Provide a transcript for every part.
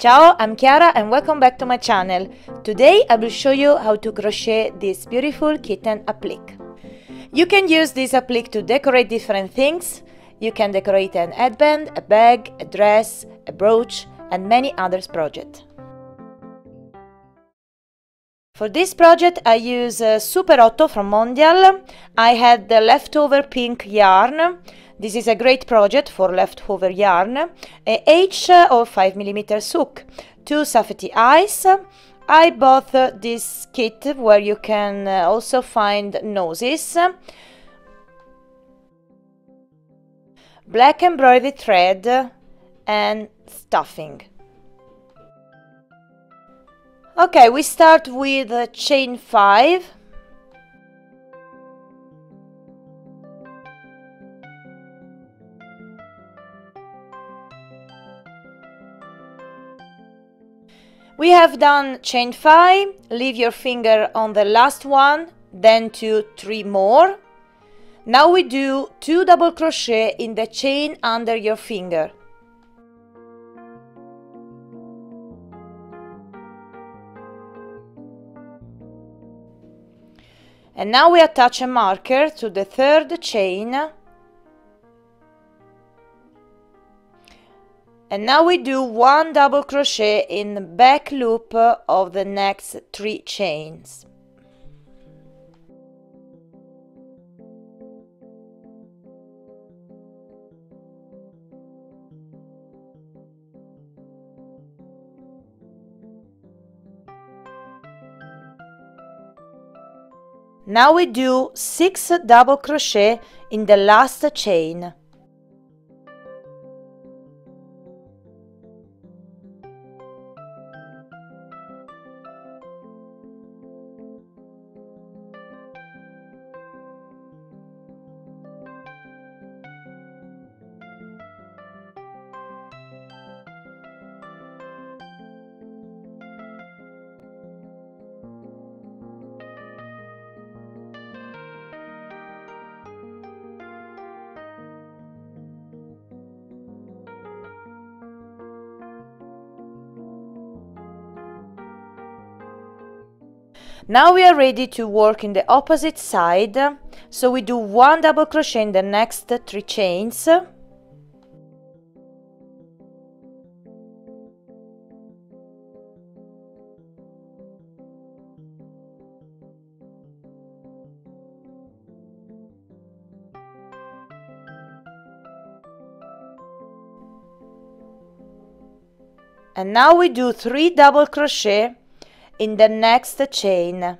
Ciao, I'm Chiara and welcome back to my channel. Today I will show you how to crochet this beautiful kitten applique. You can use this applique to decorate different things. You can decorate an headband, a bag, a dress, a brooch and many others projects. For this project I use Super 8 from Mondial. I had the leftover pink yarn. This is a great project for leftover yarn. A H or 5mm hook, 2 safety eyes. I bought this kit where you can also find noses. Black embroidery thread and stuffing. Okay, we start with chain 5. We have done chain 5, leave your finger on the last one, then 2, 3 more. Now we do 2 double crochet in the chain under your finger. And now we attach a marker to the third chain. And now we do 1 double crochet in the back loop of the next 3 chains. Now we do 6 double crochet in the last chain. Now we are ready to work in the opposite side, so we do 1 double crochet in the next 3 chains. And now we do 3 double crochet in the next chain.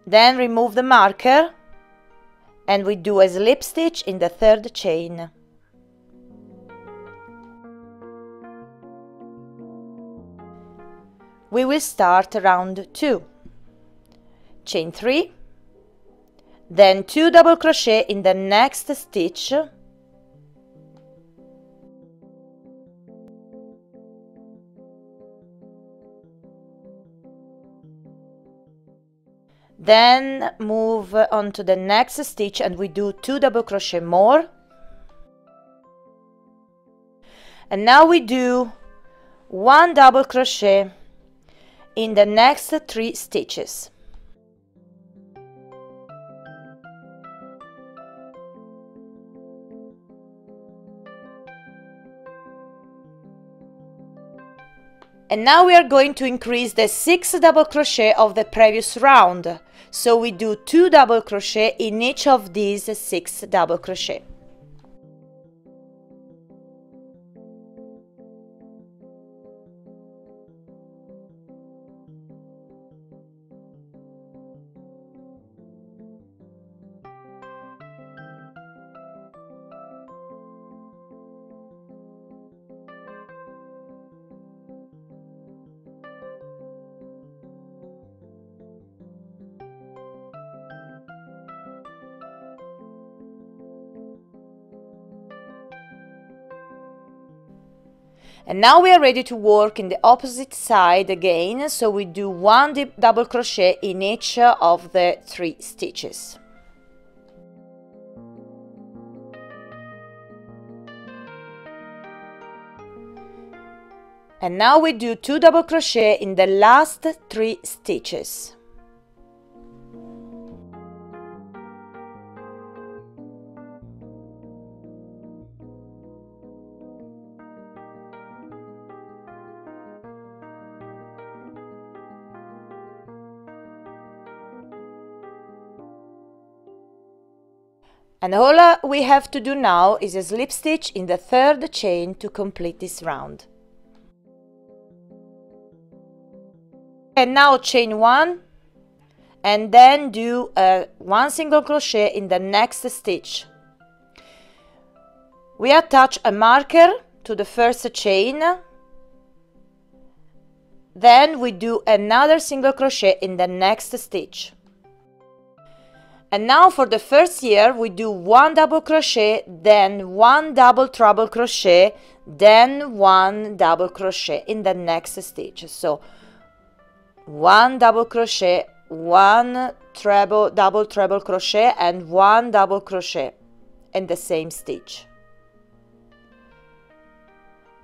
Then remove the marker and we do a slip stitch in the third chain. We will start round 2. Chain 3, then 2 double crochet in the next stitch, then move on to the next stitch and we do 2 double crochet more, and now we do 1 double crochet in the next 3 stitches. And now we are going to increase the 6 double crochet of the previous round, so we do 2 double crochet in each of these 6 double crochet. And now we are ready to work in the opposite side again, so we do one double crochet in each of the 3 stitches. And now we do 2 double crochet in the last 3 stitches. And all we have to do now is a slip stitch in the 3rd chain to complete this round. And now chain 1 and then do 1 single crochet in the next stitch. We attach a marker to the 1st chain, then we do another single crochet in the next stitch. And now for the first year we do 1 double crochet, then 1 double treble crochet, then 1 double crochet in the next stitch. So 1 double crochet, 1 double treble crochet and 1 double crochet in the same stitch.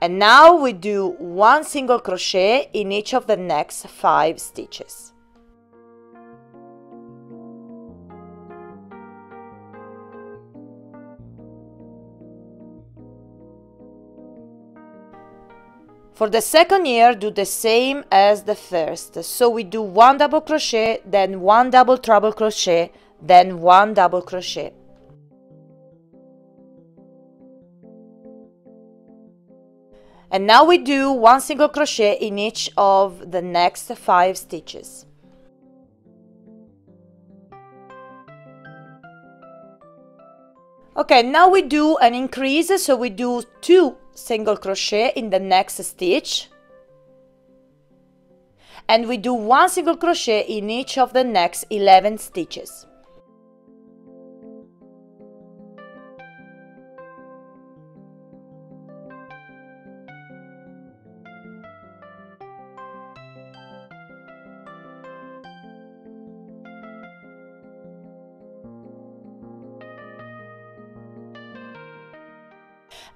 And now we do 1 single crochet in each of the next 5 stitches. For the second year, do the same as the first. So we do 1 double crochet, then 1 double treble crochet, then 1 double crochet. And now we do 1 single crochet in each of the next 5 stitches. Okay, now we do an increase, so we do 2 single crochet in the next stitch and we do 1 single crochet in each of the next 11 stitches.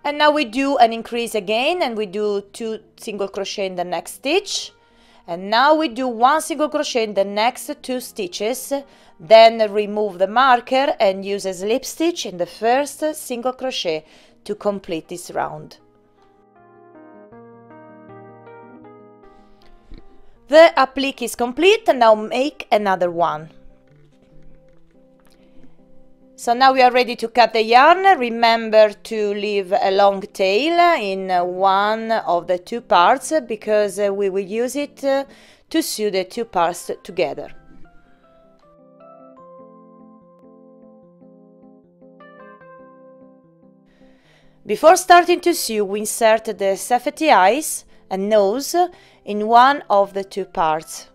And now we do an increase again and we do 2 single crochet in the next stitch. And now we do 1 single crochet in the next 2 stitches, then remove the marker and use a slip stitch in the first single crochet to complete this round. The applique is complete, and now make another one. So now we are ready to cut the yarn. Remember to leave a long tail in one of the 2 parts because we will use it to sew the 2 parts together. Before starting to sew, we insert the safety eyes and nose in one of the 2 parts.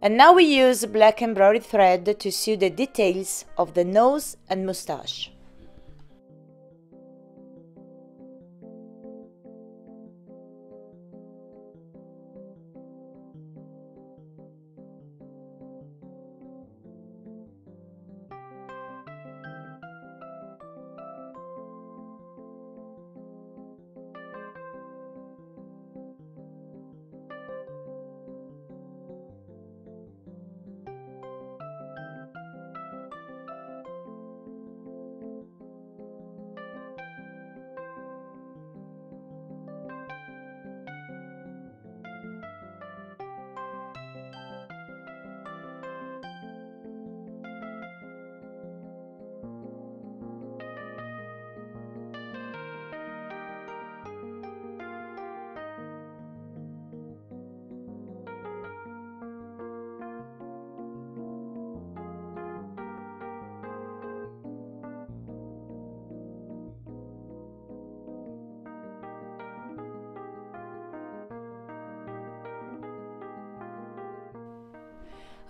And now we use black embroidery thread to sew the details of the nose and moustache.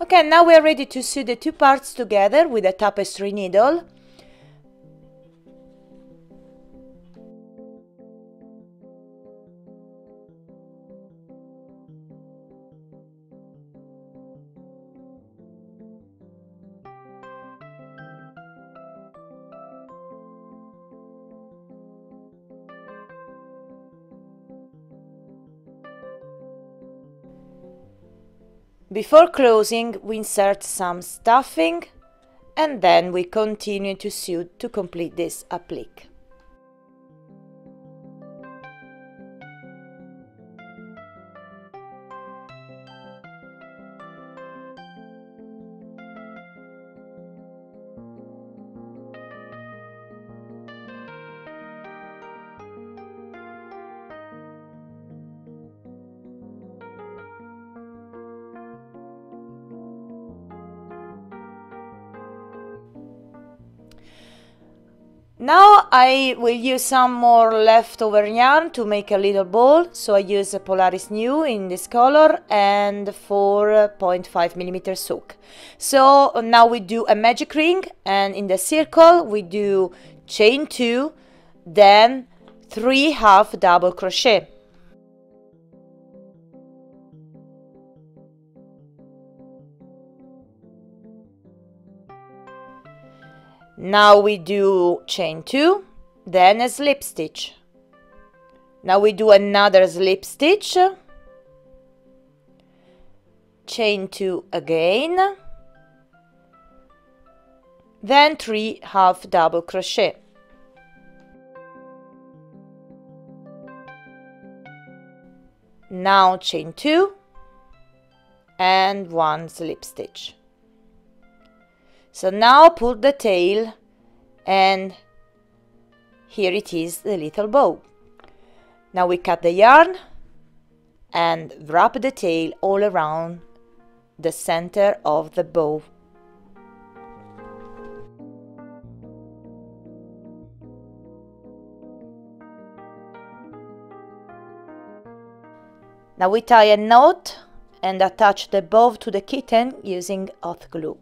Okay, now we are ready to sew the two parts together with a tapestry needle. Before closing, we insert some stuffing and then we continue to sew to complete this applique. Now I will use some more leftover yarn to make a little ball, so I use a Polaris New in this color and 4.5mm soak. So now we do a magic ring, and in the circle we do chain 2, then 3 half double crochet. Now we do chain 2, then a slip stitch. Now we do another slip stitch, chain 2 again, then 3 half double crochet. Now chain 2 and 1 slip stitch. So now pull the tail, and here it is, the little bow. Now we cut the yarn and wrap the tail all around the center of the bow. Now we tie a knot and attach the bow to the kitten using hot glue.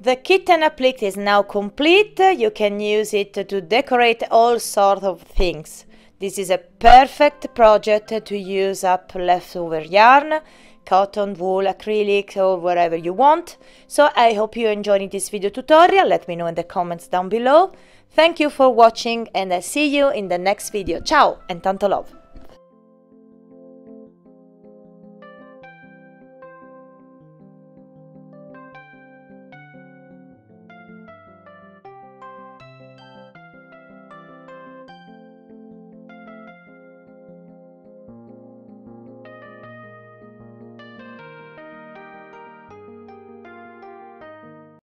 The Kitten Applique is now complete. You can use it to decorate all sorts of things. This is a perfect project to use up leftover yarn, cotton, wool, acrylic, or whatever you want. So I hope you enjoyed this video tutorial. Let me know in the comments down below. Thank you for watching, and I see you in the next video. Ciao and tanto love!